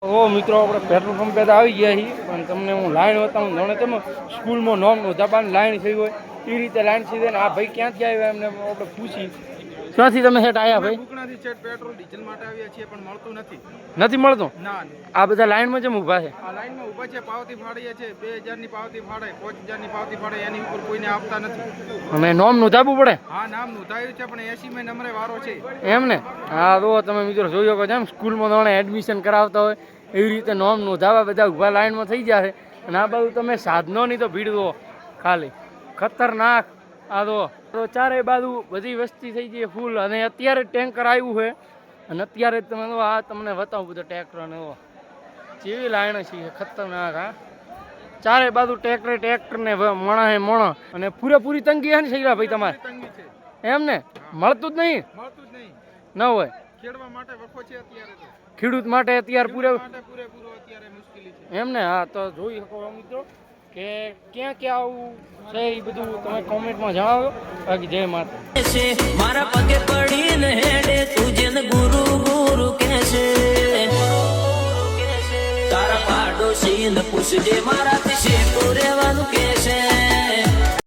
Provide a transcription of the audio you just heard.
ઓ મિત્રો આપણે પેટ્રોલ પંપે તો આવી ગયા છીએ પણ તમને હું લાઈન બતાવું જાણે તમે સ્કૂલમાં નોમનું જાપાન લાઈન થઈ હોય એ રીતે લાઈન થઈ જાય ને આ ભાઈ ક્યાંથી આવ્યા એમને આપણે પૂછી ક્યાંથી તમે હેઠ આવ્યા ભાઈ? બુકણાથી છેટ પેટ્રોલ ડીઝલ માટે આવ્યા છીએ પણ મળતું નથી નથી મળતું? ના આ બધા લાઈનમાં જેમ ઊભા છે? આ લાઈનમાં ઊભા છે, પાવતી ફાડીએ છે, 2000 ની પાવતી ફાડે, 5000 ની પાવતી ફાડે, એની ઉપર કોઈને આપતા નથી. અમે નોમ નોંધાવવું પડે? હા નામ નોંધાયું છે પણ 80 માં નંબરે વારો છે એમ ને? હા તો તમે મિત્રો જોઈ શકો છો એમ સ્કૂલમાં તમે એડમિશન કરાવતા હોય એવી રીતે નોમ નોંધાવા બધા ઊભા લાઈનમાં થઈ ગયા છે અને આ બાજુ તમે સાધનોની તો ભીડ દો ખાલી ખતરનાક. આ તો ચારે બાજુ બધી વસ્તી થઈ ગઈ ફૂલ અને અત્યારે ટેન્કર આવ્યું છે અને અત્યારે તમે આ તમને બતાવું બધું ટ્રેક્ટર ને જેવી લાઈન છે ખતરનાક. હા ચારે બાજુ ટ્રેક્ટર ને મણા હે મણા અને પૂરેપૂરી તંગી છે ને શૈલા ભાઈ તમારે? તંગી છે એમ ને? મળતું જ નહીં? મળતું જ નહીં ન હોય ખેડવા માટે વખો છે અત્યારે તો ખેડૂત માટે અત્યારે પૂરેપૂરો અત્યારે મુશ્કેલી છે એમ ને? હા તો જોઈ શકો મિત્રો કે ક્યાં ક્યાં આવું છે એ બધું તમે કોમેન્ટમાં જણાવો. બાકી જય માતા. મારા પગે પડીને હેડે તુજે ગુરુ ગુરુ કહેશે તારા પાડોશી ને પૂછજે મારાથી શેઠું રહેવાનું કહેશે.